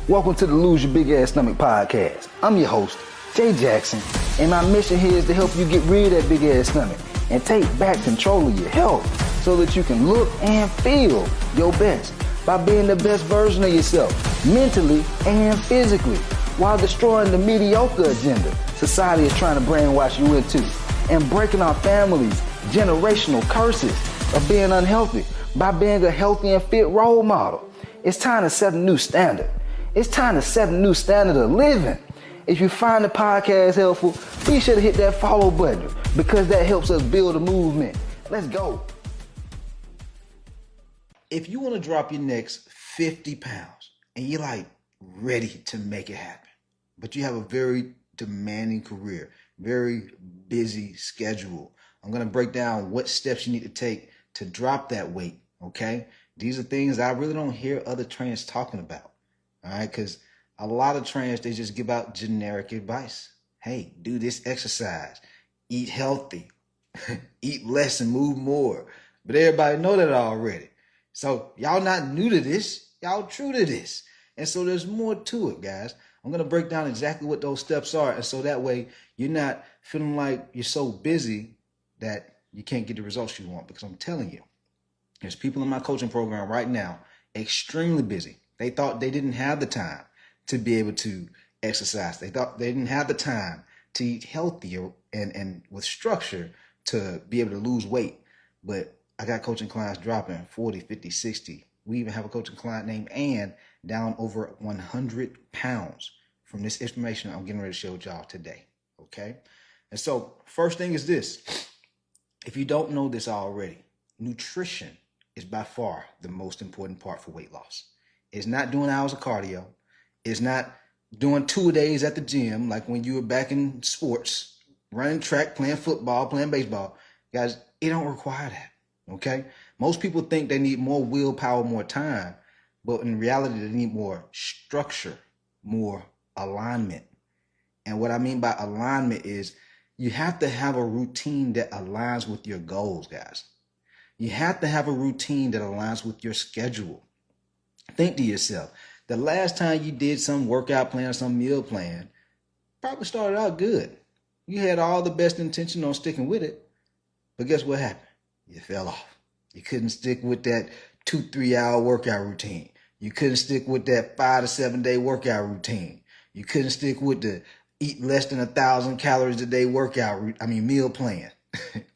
Welcome to the Lose Your Big Ass Stomach podcast. I'm your host, Jay Jackson, and my mission here is to help you get rid of that big ass stomach and take back control of your health so that you can look and feel your best by being the best version of yourself, mentally and physically, while destroying the mediocre agenda society is trying to brainwash you into, and breaking our families' generational curses of being unhealthy by being a healthy and fit role model. It's time to set a new standard. It's time to set a new standard of living. If you find the podcast helpful, be sure to hit that follow button because that helps us build a movement. Let's go. If you want to drop your next 50 pounds and you're like ready to make it happen, but you have a very demanding career, very busy schedule, I'm going to break down what steps you need to take to drop that weight, okay? These are things I really don't hear other trainers talking about, all right? Because a lot of trainers, they just give out generic advice. Hey, do this exercise, eat healthy, eat less and move more. But everybody know that already. So y'all not new to this, y'all true to this. And so there's more to it, guys. I'm going to break down exactly what those steps are. And so that way you're not feeling like you're so busy that you can't get the results you want. Because I'm telling you, there's people in my coaching program right now, extremely busy. They thought they didn't have the time to be able to exercise. They thought they didn't have the time to eat healthier and with structure to be able to lose weight. But I got coaching clients dropping 40, 50, 60. We even have a coaching client named Ann down over 100 pounds from this information I'm getting ready to share with y'all today, okay? And so first thing is this. If you don't know this already, nutrition is by far the most important part for weight loss. It's not doing hours of cardio. It's not doing 2 days at the gym like when you were back in sports, running track, playing football, playing baseball. Guys, it don't require that, okay? Most people think they need more willpower, more time, but in reality, they need more structure, more alignment. And what I mean by alignment is you have to have a routine that aligns with your goals, guys. You have to have a routine that aligns with your schedule. Think to yourself, the last time you did some workout plan or some meal plan probably started out good. You had all the best intention on sticking with it, but guess what happened? You fell off. You couldn't stick with that 2-3 hour workout routine. You couldn't stick with that 5 to 7 day workout routine. You couldn't stick with the eat less than 1,000 calories a day meal plan.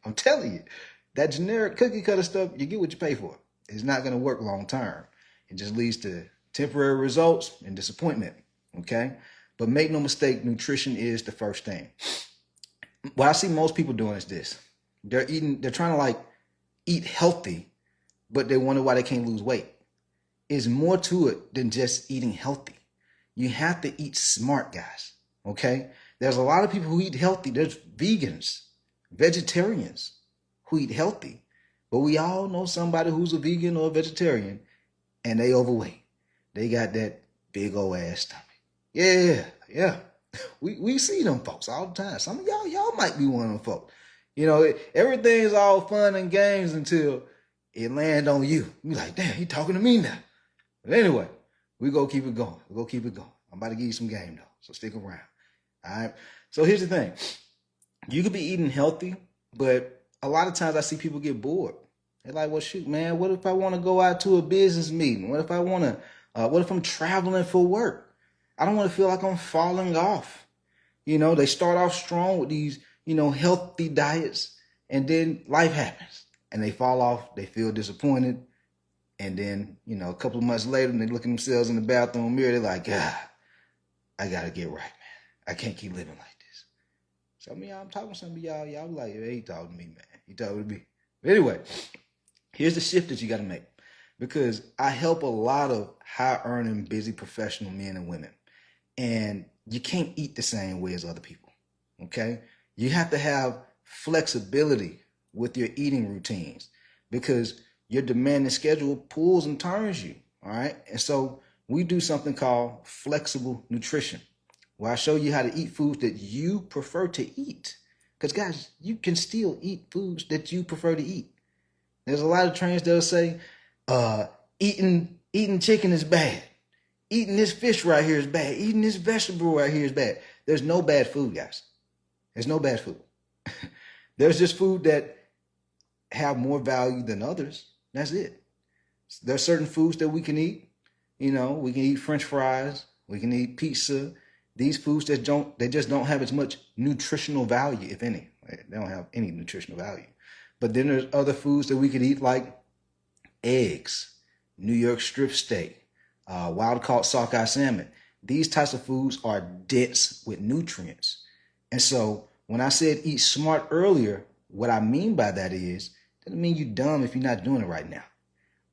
I'm telling you, that generic cookie cutter stuff, you get what you pay for. It's not going to work long term. It just leads to temporary results and disappointment, okay? But make no mistake, nutrition is the first thing. What I see most people doing is this. They're trying to like eat healthy, but they wonder why they can't lose weight. There's more to it than just eating healthy. You have to eat smart, guys, okay? There's a lot of people who eat healthy. There's vegans, vegetarians who eat healthy, but we all know somebody who's a vegan or a vegetarian and they overweight. They got that big old ass stomach. Yeah. We see them folks all the time. Some of y'all might be one of them folks. You know, everything's all fun and games until it land on you. You like, damn, he talking to me now. But anyway, we go keep it going. I'm about to give you some game though, so stick around. All right. So here's the thing. You could be eating healthy, but a lot of times I see people get bored. They're like, well, shoot, man, what if I want to go out to a business meeting? What if I'm traveling for work? I don't want to feel like I'm falling off. You know, they start off strong with these, healthy diets, and then life happens and they fall off. They feel disappointed. And then, a couple of months later, they look at themselves in the bathroom mirror. They're like, I got to get right, man. I can't keep living like this. Some of y'all, I'm talking to some of y'all. Y'all like, hey, he talking to me, man. He talking to me. But anyway, here's the shift that you got to make, because I help a lot of high earning, busy professional men and women, and you can't eat the same way as other people. Okay. You have to have flexibility with your eating routines because your demanding schedule pulls and turns you. All right. And so we do something called flexible nutrition, where I show you how to eat foods that you prefer to eat. Because guys, you can still eat foods that you prefer to eat. There's a lot of trainers that'll say, eating chicken is bad. Eating this fish right here is bad. Eating this vegetable right here is bad. There's no bad food, guys. There's no bad food. There's just food that have more value than others. That's it. There's certain foods that we can eat. You know, we can eat French fries. We can eat pizza. These foods that just don't have as much nutritional value, if any. They don't have any nutritional value. But then there's other foods that we could eat, like eggs, New York strip steak, wild caught sockeye salmon. These types of foods are dense with nutrients. And so when I said eat smart earlier, what I mean by that is, doesn't mean you're dumb if you're not doing it right now.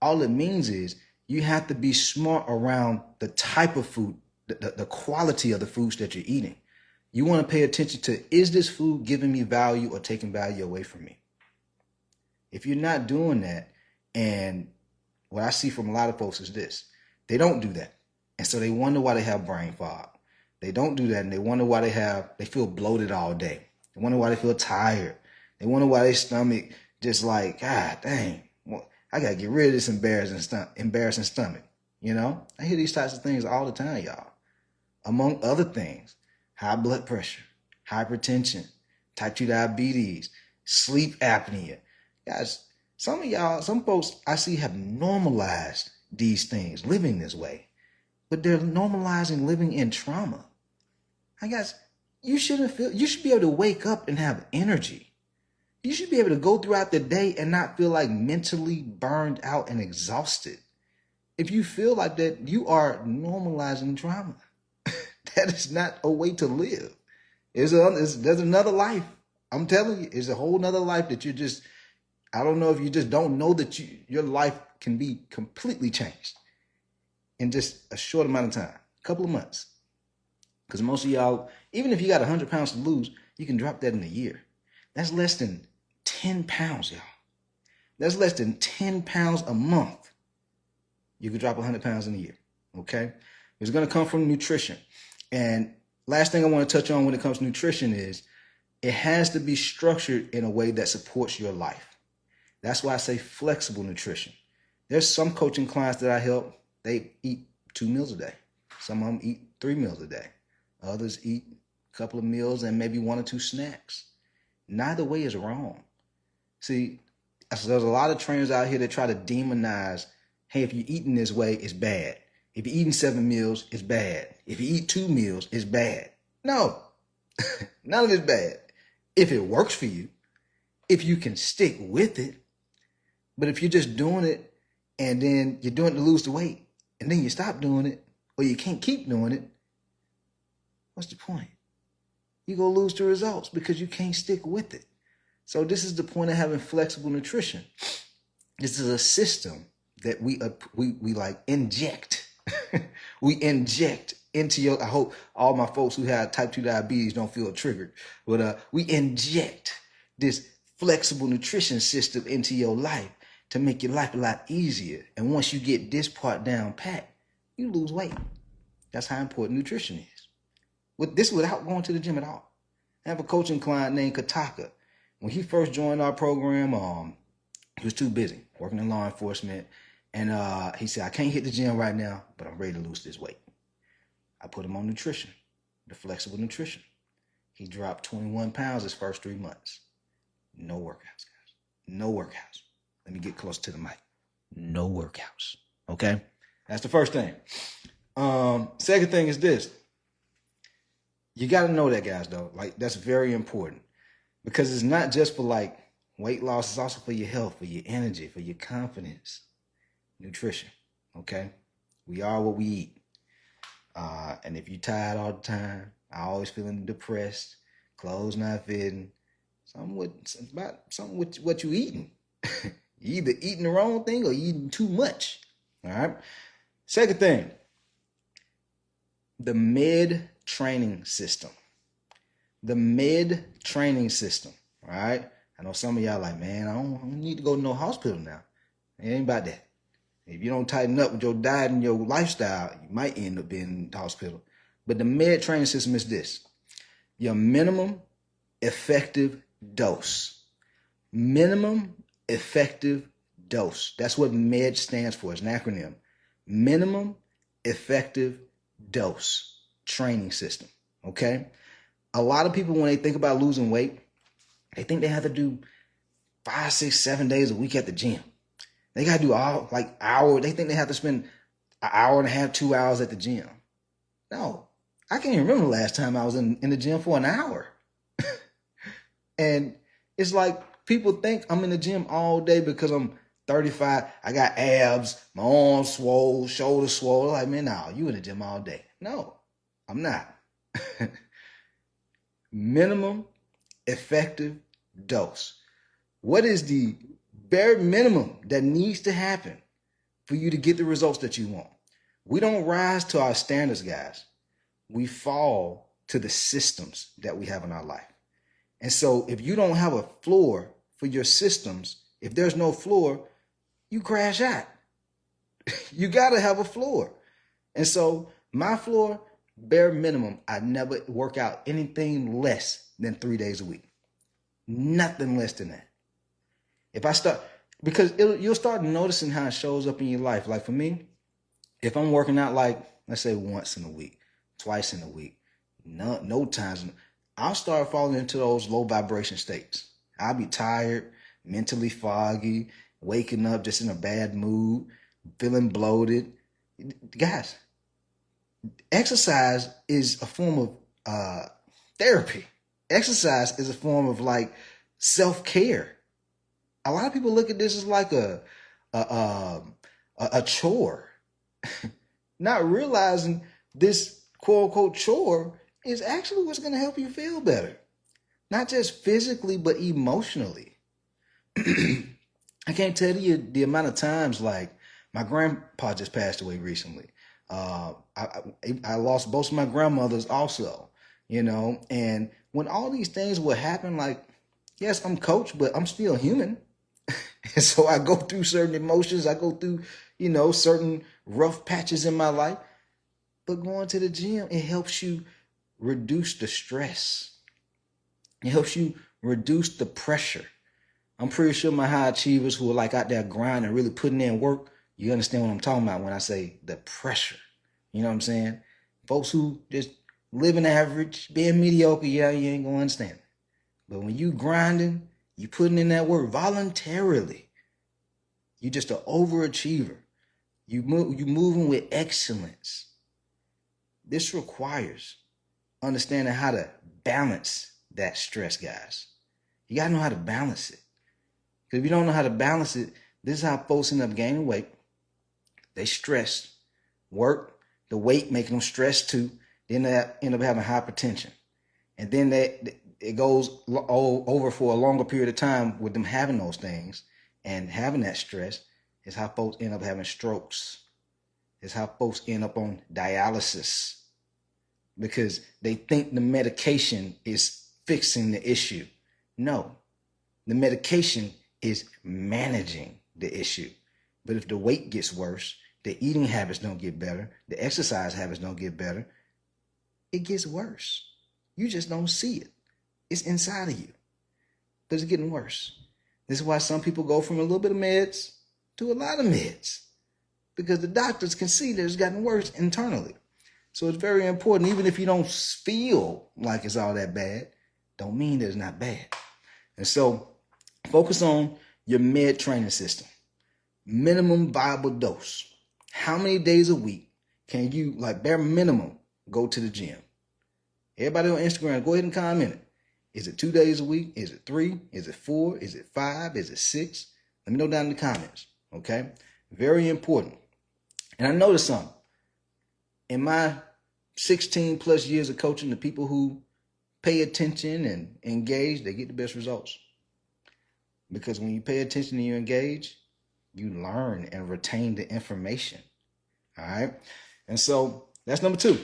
All it means is you have to be smart around the type of food, the quality of the foods that you're eating. You want to pay attention to, is this food giving me value or taking value away from me? If you're not doing that, and what I see from a lot of folks is this, they don't do that. And so they wonder why they have brain fog. They don't do that, and they wonder why they feel bloated all day. They wonder why they feel tired. They wonder why their stomach just like, God dang, well, I got to get rid of this embarrassing stomach. You know, I hear these types of things all the time, y'all. Among other things, high blood pressure, hypertension, type 2 diabetes, sleep apnea. Guys, some folks I see have normalized these things, living this way, but they're normalizing living in trauma. I guess you should be able to wake up and have energy. You should be able to go throughout the day and not feel like mentally burned out and exhausted. If you feel like that, you are normalizing trauma. That is not a way to live. There's another life. I'm telling you, it's a whole nother life that I don't know if you just don't know that your life can be completely changed in just a short amount of time, a couple of months. Because most of y'all, even if you got 100 pounds to lose, you can drop that in a year. That's less than 10 pounds, y'all. That's less than 10 pounds a month. You could drop 100 pounds in a year, okay? It's going to come from nutrition. And last thing I want to touch on when it comes to nutrition is it has to be structured in a way that supports your life. That's why I say flexible nutrition. There's some coaching clients that I help, they eat 2 meals a day. Some of them eat 3 meals a day. Others eat a couple of meals and maybe 1 or 2 snacks. Neither way is wrong. See, there's a lot of trainers out here that try to demonize, hey, if you're eating this way, it's bad. If you're eating 7 meals, it's bad. If you eat 2 meals, it's bad. No, none of it's bad. If it works for you, if you can stick with it. But if you're just doing it and then you're doing it to lose the weight and then you stop doing it or you can't keep doing it, what's the point? You're going to lose the results because you can't stick with it. So this is the point of having flexible nutrition. This is a system that we like inject. We inject into your, I hope all my folks who have type 2 diabetes don't feel triggered, but we inject this flexible nutrition system into your life to make your life a lot easier. And once you get this part down pat, you lose weight. That's how important nutrition is. With this without going to the gym at all. I have a coaching client named Kataka. When he first joined our program, he was too busy working in law enforcement. And he said, I can't hit the gym right now, but I'm ready to lose this weight. I put him on nutrition, the flexible nutrition. He dropped 21 pounds his first 3 months. No workouts, guys. No workouts. Let me get close to the mic. No workouts. Okay? That's the first thing. Second thing is this. You got to know that, guys, though. Like, that's very important. Because it's not just for, like, weight loss. It's also for your health, for your energy, for your confidence. Nutrition. Okay? We are what we eat. And if you're tired all the time, always feeling depressed, clothes not fitting, something with what you eating. You either eating the wrong thing or you eating too much. All right? Second thing, the med training system. The med training system. All right? I know some of y'all like, man, I don't need to go to no hospital now. It ain't about that. If you don't tighten up with your diet and your lifestyle, you might end up being in the hospital. But the med training system is this. Your minimum effective dose. Minimum effective dose. That's what MED stands for. It's an acronym. Minimum effective dose training system. Okay. A lot of people, when they think about losing weight, they think they have to do 5, 6, 7 days a week at the gym. They got to do all like hour. They think they have to spend an hour and a half, 2 hours at the gym. No, I can't even remember the last time I was in the gym for an hour. And it's like people think I'm in the gym all day because I'm 35. I got abs, my arms swole, shoulders swole. Like, man, no, you in the gym all day. No, I'm not. Minimum effective dose. What is the bare minimum that needs to happen for you to get the results that you want? We don't rise to our standards, guys. We fall to the systems that we have in our life. And so if you don't have a floor for your systems, if there's no floor, you crash out. You got to have a floor. And so my floor, bare minimum, I never work out anything less than 3 days a week. Nothing less than that. If I start, because you'll start noticing how it shows up in your life. Like for me, if I'm working out like, let's say once in a week, twice in a week, no times, I'll start falling into those low vibration states. I'll be tired, mentally foggy, waking up just in a bad mood, feeling bloated. Guys, exercise is a form of therapy. Exercise is a form of like self-care. A lot of people look at this as like a chore, not realizing this quote unquote chore is actually what's going to help you feel better, not just physically but emotionally. I can't tell you the amount of times, like my grandpa just passed away recently. I lost both of my grandmothers also, and when all these things would happen, like, yes, I'm coach, but I'm still human. And so I go through certain emotions. I go through, certain rough patches in my life. But going to the gym, it helps you reduce the stress. It helps you reduce the pressure. I'm pretty sure my high achievers who are like out there grinding, really putting in work, you understand what I'm talking about when I say the pressure. You know what I'm saying? Folks who just living average, being mediocre, yeah, you ain't gonna understand. But when you grinding, you putting in that work voluntarily. You just an overachiever. You moving with excellence. This requires understanding how to balance that stress, guys. You gotta know how to balance it. Because if you don't know how to balance it, this is how folks end up gaining weight. They stress, work, the weight making them stressed too. Then they end up having hypertension. And then it goes over for a longer period of time with them having those things and having that stress is how folks end up having strokes. It's how folks end up on dialysis because they think the medication is fixing the issue. No, the medication is managing the issue. But if the weight gets worse, the eating habits don't get better, the exercise habits don't get better, it gets worse. You just don't see it. It's inside of you. But it's getting worse. This is why some people go from a little bit of meds to a lot of meds. Because the doctors can see that it's gotten worse internally. So it's very important, even if you don't feel like it's all that bad, don't mean that it's not bad. And so focus on your med training system. Minimum viable dose. How many days a week can you, like bare minimum, go to the gym? Everybody on Instagram, go ahead and comment it. Is it 2 days a week? Is it 3? Is it 4? Is it 5? Is it 6? Let me know down in the comments, okay? Very important. And I noticed something. In my 16 plus years of coaching, the people who pay attention and engage, they get the best results. Because when you pay attention and you engage, you learn and retain the information, all right? And so that's number 2.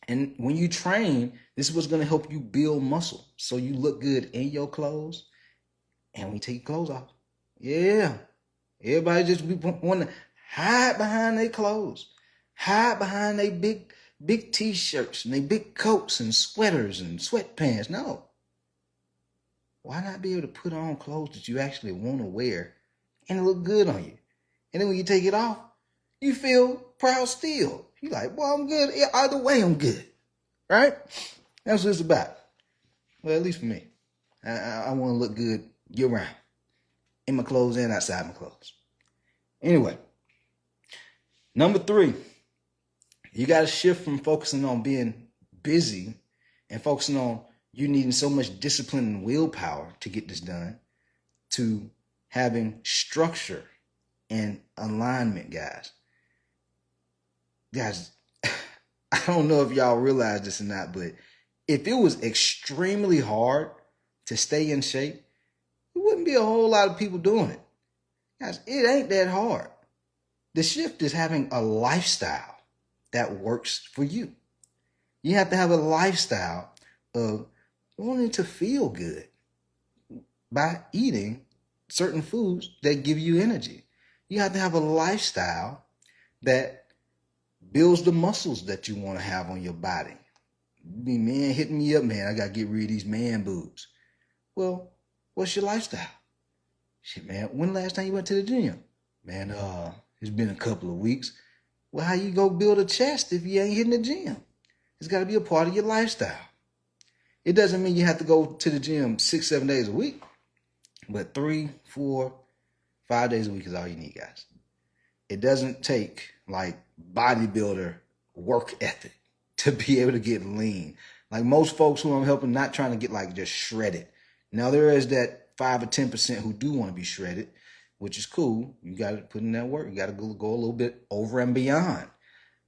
And when you train, this is what's going to help you build muscle. So you look good in your clothes and when you take your clothes off. Yeah. Everybody just want to hide behind their clothes. Hide behind their big t-shirts and their big coats and sweaters and sweatpants. No. Why not be able to put on clothes that you actually want to wear and look good on you? And then when you take it off, you feel proud still. You like, well, I'm good. Yeah, either way, I'm good. Right? That's what it's about. Well, at least for me. I want to look good year round. In my clothes and outside my clothes. Anyway, number 3, you got to shift from focusing on being busy and focusing on you needing so much discipline and willpower to get this done to having structure and alignment, guys. Guys, I don't know if y'all realize this or not, but if it was extremely hard to stay in shape, there wouldn't be a whole lot of people doing it. Guys, it ain't that hard. The shift is having a lifestyle that works for you. You have to have a lifestyle of wanting to feel good by eating certain foods that give you energy. You have to have a lifestyle that builds the muscles that you want to have on your body. Be man hitting me up, man, I got to get rid of these man boobs. Well, what's your lifestyle? Shit, man, when the last time you went to the gym? Man, it's been a couple of weeks. Well, how you go build a chest if you ain't hitting the gym? It's got to be a part of your lifestyle. It doesn't mean you have to go to the gym 6-7 days a week, but 3, 4, 5 days a week is all you need, guys. It doesn't take like bodybuilder work ethic to be able to get lean. Like most folks who I'm helping, not trying to get like just shredded. Now there is that 5 or 10% who do want to be shredded, which is cool. You got to put in that work. You got to go a little bit over and beyond.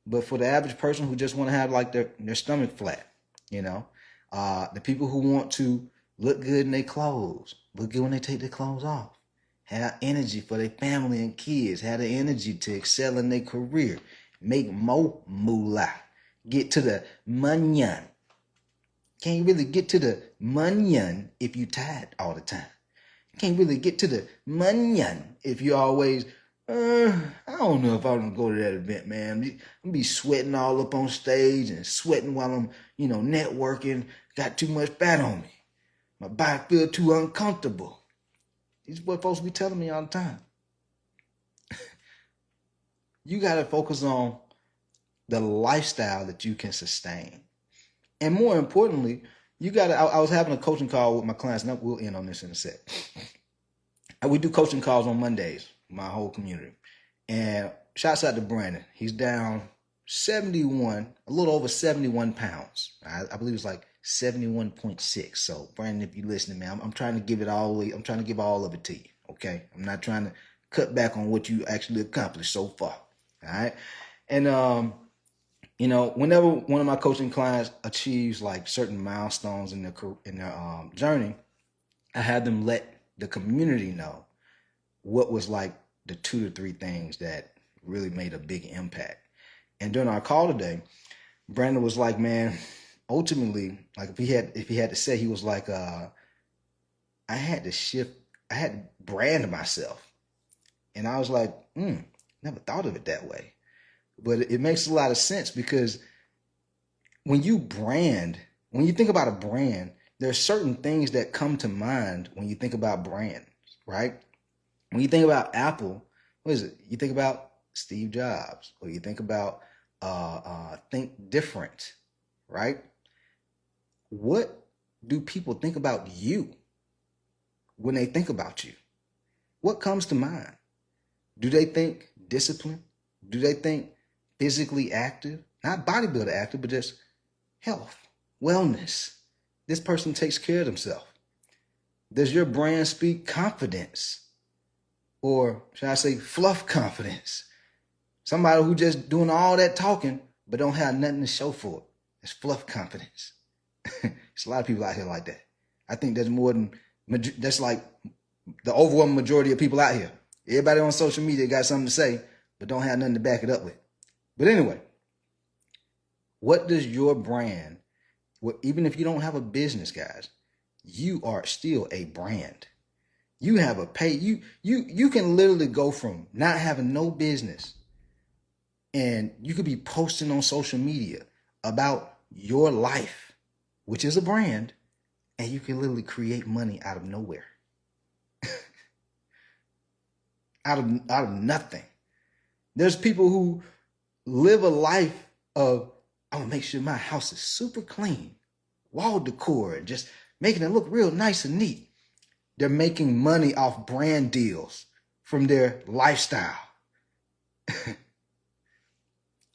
But for the average person who just want to have like their stomach flat, you know, the people who want to look good in their clothes, look good when they take their clothes off, have energy for their family and kids, have the energy to excel in their career, make more moolah, get to the money. Can't really get to the money if you tired all the time. Can't really get to the money if you always, I don't know if I'm going to go to that event, man. I'm going to be sweating all up on stage and sweating while I'm, networking. Got too much fat on me. My body feel too uncomfortable. These is what folks be telling me all the time. You got to focus on the lifestyle that you can sustain. And more importantly, you got to, I was having a coaching call with my clients, and we'll end on this in a sec. We do coaching calls on Mondays, my whole community. And shouts out to Brandon. He's down 71, a little over 71 pounds. I believe it's like 71.6. So Brandon, if you're listening, man, I'm trying to give it all the way. I'm trying to give all of it to you. Okay. I'm not trying to cut back on what you actually accomplished so far. All right. And, whenever one of my coaching clients achieves like certain milestones in their journey, I had them let the community know what was like the 2 to 3 things that really made a big impact. And during our call today, Brandon was like, man, ultimately, like if he had to say, he was like, I had to brand myself. And I was like, never thought of it that way. But it makes a lot of sense because when you think about a brand, there are certain things that come to mind when you think about brands, right? When you think about Apple, what is it? You think about Steve Jobs, or you think about Think Different, right? What do people think about you when they think about you? What comes to mind? Do they think discipline? Do they think physically active? Not bodybuilder active, but just health, wellness. This person takes care of themselves. Does your brand speak confidence? Or should I say fluff confidence? Somebody who just doing all that talking, but don't have nothing to show for it. It's fluff confidence. There's a lot of people out here like that. I think that's like the overwhelming majority of people out here. Everybody on social media got something to say, but don't have nothing to back it up with. But anyway, what does your brand, even if you don't have a business, guys, you are still a brand. You have you can literally go from not having no business, and you could be posting on social media about your life, which is a brand, and you can literally create money out of nowhere. out of nothing. There's people who live a life of, I'm gonna make sure my house is super clean, wall decor, and just making it look real nice and neat. They're making money off brand deals from their lifestyle.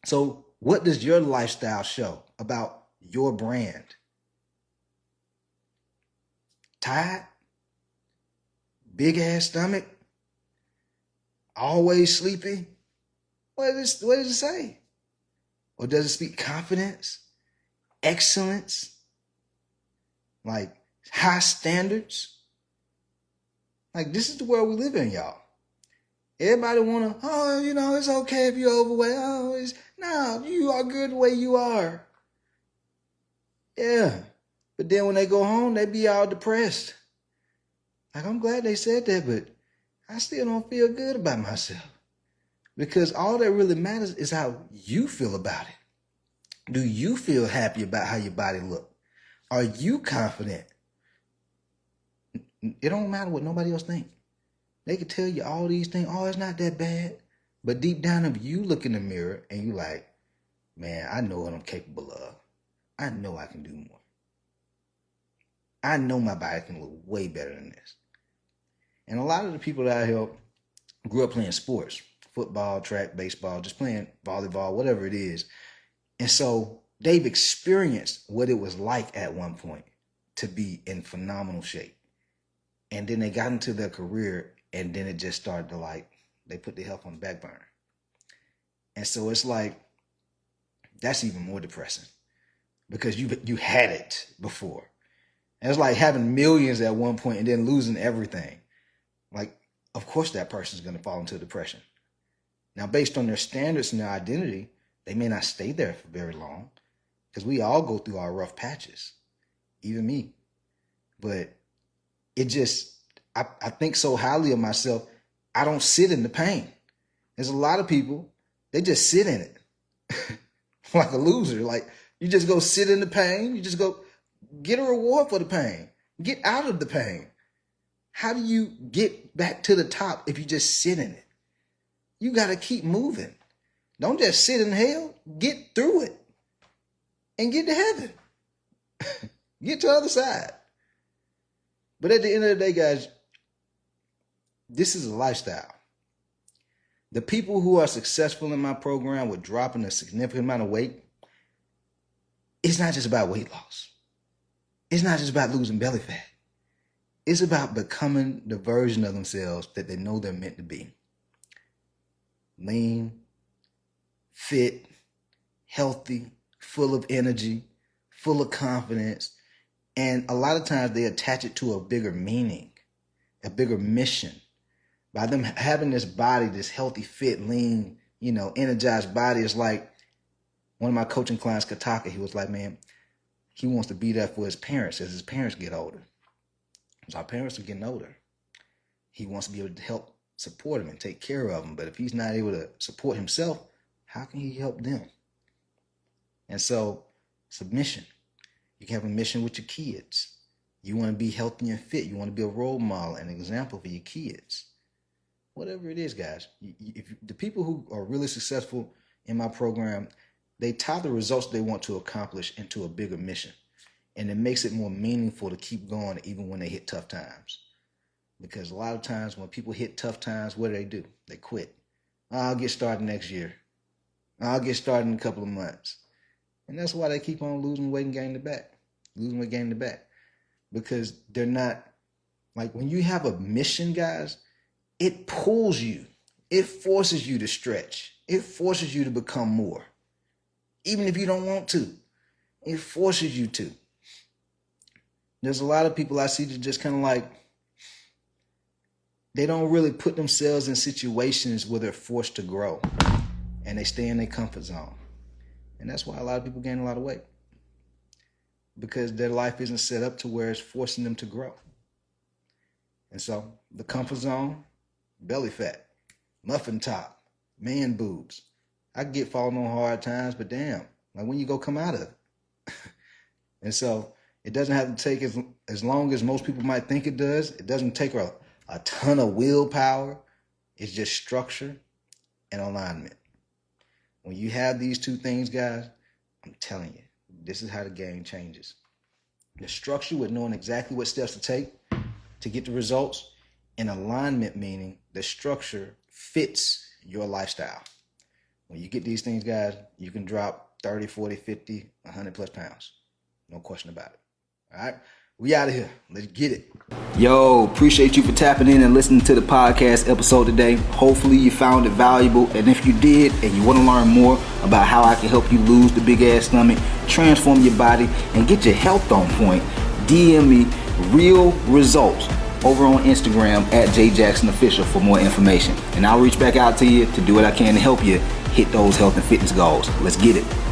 So what does your lifestyle show about your brand? Tired? Big ass stomach? Always sleepy? What does it say? Or does it speak confidence, excellence, like high standards? Like, this is the world we live in, y'all. Everybody wanna, it's okay if you're overweight. No, you are good the way you are. Yeah. But then when they go home, they be all depressed. Like, I'm glad they said that, but I still don't feel good about myself. Because all that really matters is how you feel about it. Do you feel happy about how your body looks? Are you confident? It don't matter what nobody else thinks. They can tell you all these things. Oh, it's not that bad. But deep down, if you look in the mirror and you like, man, I know what I'm capable of. I know I can do more. I know my body can look way better than this. And a lot of the people that I help grew up playing sports, football, track, baseball, just playing volleyball, whatever it is. And so they've experienced what it was like at one point to be in phenomenal shape. And then they got into their career, and then it just started to they put their health on the back burner. And so it's like, that's even more depressing because you had it before. And it's like having millions at one point and then losing everything. Like, of course that person's going to fall into depression. Now, based on their standards and their identity, they may not stay there for very long because we all go through our rough patches, even me. But it just, I think so highly of myself, I don't sit in the pain. There's a lot of people, they just sit in it like a loser. Like, you just go sit in the pain. You just go get a reward for the pain. Get out of the pain. How do you get back to the top if you just sit in it? You got to keep moving. Don't just sit in hell. Get through it and get to heaven. Get to the other side. But at the end of the day, guys, this is a lifestyle. The people who are successful in my program with dropping a significant amount of weight, it's not just about weight loss. It's not just about losing belly fat. It's about becoming the version of themselves that they know they're meant to be. Lean, fit, healthy, full of energy, full of confidence. And a lot of times they attach it to a bigger meaning, a bigger mission. By them having this body, this healthy, fit, lean, energized body, it's like one of my coaching clients, Kataka, he was like, man, he wants to be there for his parents as his parents get older. So our parents are getting older. He wants to be able to help support them and take care of them. But if he's not able to support himself, how can he help them? And so it's a mission. You can have a mission with your kids. You want to be healthy and fit. You want to be a role model and example for your kids. Whatever it is, guys. If the people who are really successful in my program, they tie the results they want to accomplish into a bigger mission. And it makes it more meaningful to keep going even when they hit tough times. Because a lot of times when people hit tough times, what do? They quit. I'll get started next year. I'll get started in a couple of months. And that's why they keep on losing weight and gaining it back. Losing weight, gaining it back. Because they're not, like when you have a mission, guys, it pulls you. It forces you to stretch. It forces you to become more. Even if you don't want to. It forces you to. There's a lot of people I see that just kind of like, they don't really put themselves in situations where they're forced to grow. And they stay in their comfort zone. And that's why a lot of people gain a lot of weight. Because their life isn't set up to where it's forcing them to grow. And so the comfort zone, belly fat, muffin top, man boobs. I get falling on hard times, but damn, like when you go come out of it. And so it doesn't have to take as long as most people might think it does. It doesn't take a ton of willpower. It's just structure and alignment. When you have these two things, guys, I'm telling you, this is how the game changes. The structure with knowing exactly what steps to take to get the results, and alignment meaning the structure fits your lifestyle. When you get these things, guys, you can drop 30, 40, 50, 100 plus pounds. No question about it. All right? We out of here. Let's get it. Yo, appreciate you for tapping in and listening to the podcast episode today. Hopefully you found it valuable. And if you did and you want to learn more about how I can help you lose the big ass stomach, transform your body, and get your health on point, DM me real results over on Instagram at JJacksonOfficial for more information. And I'll reach back out to you to do what I can to help you hit those health and fitness goals. Let's get it.